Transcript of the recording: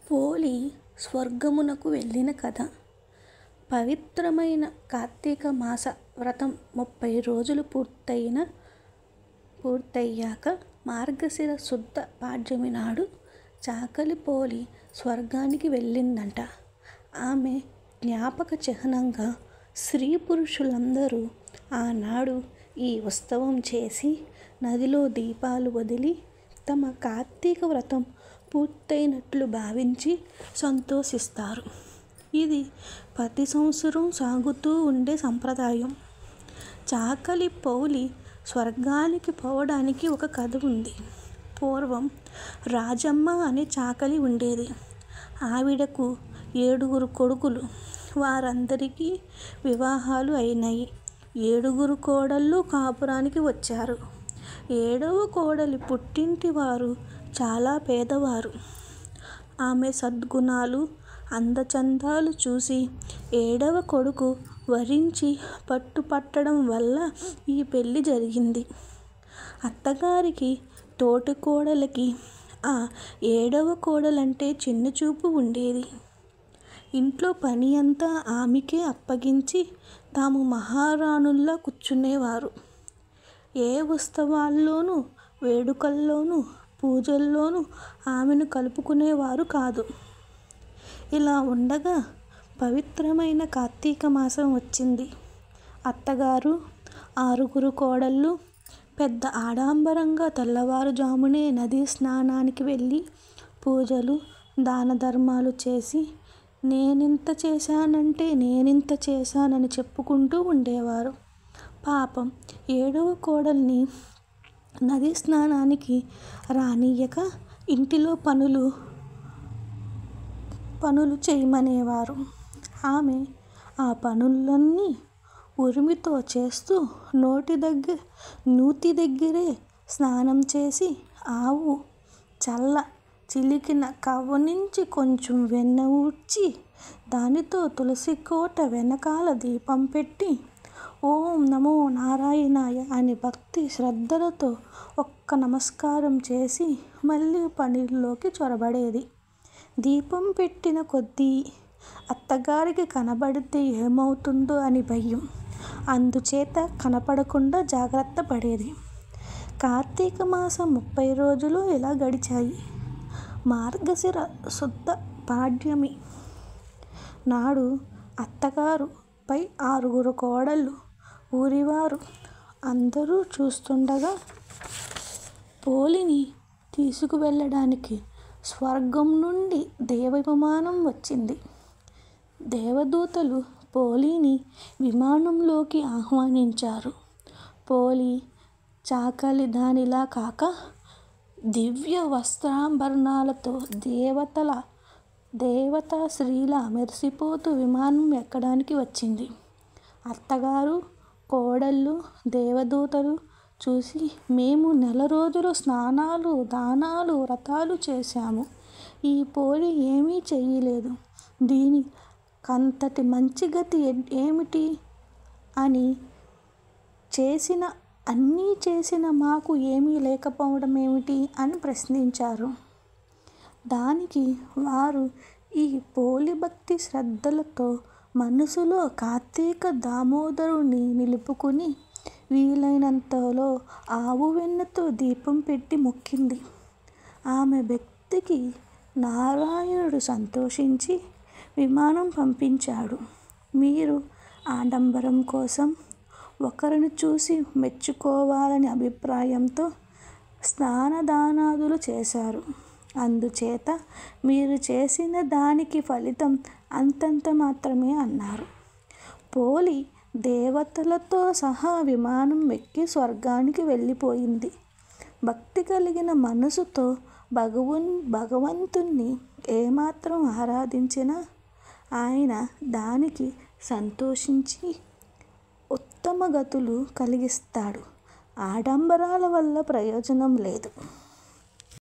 పోలి స్వర్గమునకు వెళ్ళిన కథ. పవిత్రమైన కార్తీక మాస వ్రతం 30 రోజులు పూర్తయ్యాక మార్గశిర శుద్ధ పాడ్యమి నాడు చాకలి పోలి స్వర్గానికి వెళ్ళిందంట. ఆమె జ్ఞాపక చిహ్నంగా స్త్రీ పురుషులందరూ ఆనాడు ఈ ఉత్సవం చేసి నదిలో దీపాలు వదిలి తమ కార్తీక వ్రతం పూర్తయినట్లు భావించి సంతోషిస్తారు. ఇది ప్రతి సంవత్సరం సాగుతూ ఉండే సంప్రదాయం. చాకలి పోలి స్వర్గానికి పోవడానికి ఒక కథ ఉంది. పూర్వం రాజమ్మ అనే చాకలి ఉండేది. ఆవిడకు 7 కొడుకులు. వారందరికీ వివాహాలు అయినాయి. 7 కోడళ్ళు కాపురానికి వచ్చారు. 7వ కోడలి పుట్టింటి వారు చాలా పేదవారు. ఆమె సద్గుణాలు అందచందాలు చూసి 7వ కొడుకు వరించి పట్టుపట్టడం వల్ల ఈ పెళ్లి జరిగింది. అత్తగారికి తోటి కోడలికి ఆ 7వ కోడలంటే చిన్నచూపు ఉండేది. ఇంట్లో పని అంతా ఆమెకే అప్పగించి తాము మహారాణుల్లా కూర్చునేవారు. ఏ ఉత్సవాల్లోనూ వేడుకల్లోనూ పూజల్లోనూ ఆమెను కలుపుకునేవారు కాదు. ఇలా ఉండగా పవిత్రమైన కార్తీక మాసం వచ్చింది. అత్తగారు 6 కోడళ్ళు పెద్ద ఆడంబరంగా తెల్లవారుజామునే నదీ స్నానానికి వెళ్ళి పూజలు దాన ధర్మాలు చేసి నేనింత చేశానని చెప్పుకుంటూ ఉండేవారు. పాపం 7వ కోడల్ని నదీ స్నానానికి రానియ్యక ఇంటిలో పనులు చేయమనేవారు. ఆమె ఆ పనులన్నీ ఉరిమితో చేస్తూ నూతి దగ్గరే స్నానం చేసి ఆవు చల్ల చిలికిన కవ్వ నుంచి కొంచెం వెన్న ఊడ్చి దానితో తులసి కోట వెనకాల దీపం పెట్టి ఓం నమో నారాయణాయ అని భక్తి శ్రద్ధలతో ఒక్క నమస్కారం చేసి మళ్ళీ పనిలోకి చొరబడేది. దీపం పెట్టిన కొద్దీ అత్తగారికి కనబడితే ఏమవుతుందో అని భయం. అందుచేత కనపడకుండా జాగ్రత్త పడేది. కార్తీక మాసం 30 రోజులు ఇలా గడిచాయి. మార్గశిర శుద్ధ పాడ్యమి నాడు అత్తగారు పై 6 కోడళ్ళు ఊరివారు అందరూ చూస్తుండగా పోలిని తీసుకువెళ్ళడానికి స్వర్గం నుండి దేవ విమానం వచ్చింది. దేవదూతలు పోలిని విమానంలోకి ఆహ్వానించారు. పోలి చాకలి దానిలా కాక దివ్య వస్త్రాభరణాలతో దేవతా స్త్రీలా మెరిసిపోతూ విమానం ఎక్కడానికి వచ్చింది. అత్తగారు కోడళ్ళు దేవదూతలు చూసి మేము 1 రోజులు స్నానాలు దానాలు వ్రతాలు చేశాము. ఈ పోలి ఏమీ చెయ్యలేదు. దీనికంతటి మంచి గతి ఏమిటి అని అన్నీ చేసిన మాకు ఏమీ లేకపోవడం ఏమిటి అని ప్రశ్నించారు. దానికి వారు ఈ పోలి భక్తి శ్రద్ధలతో మనసులో కార్తీక దామోదరుని నిలుపుకుని వీలైనంతలో ఆవు వెన్నతో దీపం పెట్టి మొక్కింది. ఆమె భక్తికి నారాయణుడు సంతోషించి విమానం పంపించాడు. మీరు ఆడంబరం కోసం ఒకరిని చూసి మెచ్చుకోవాలని అభిప్రాయంతో స్నానదానాదులు చేశారు. అందుచేత మీరు చేసిన దానికి ఫలితం అంతంత మాత్రమే అన్నారు. పోలి దేవతలతో సహా విమానం ఎక్కి స్వర్గానికి వెళ్ళిపోయింది. భక్తి కలిగిన మనసుతో భగవంతుణ్ణి ఏమాత్రం ఆరాధించినా ఆయన దానికి సంతోషించి ఉత్తమ గతులు కలిగిస్తాడు. ఆడంబరాల వల్ల ప్రయోజనం లేదు.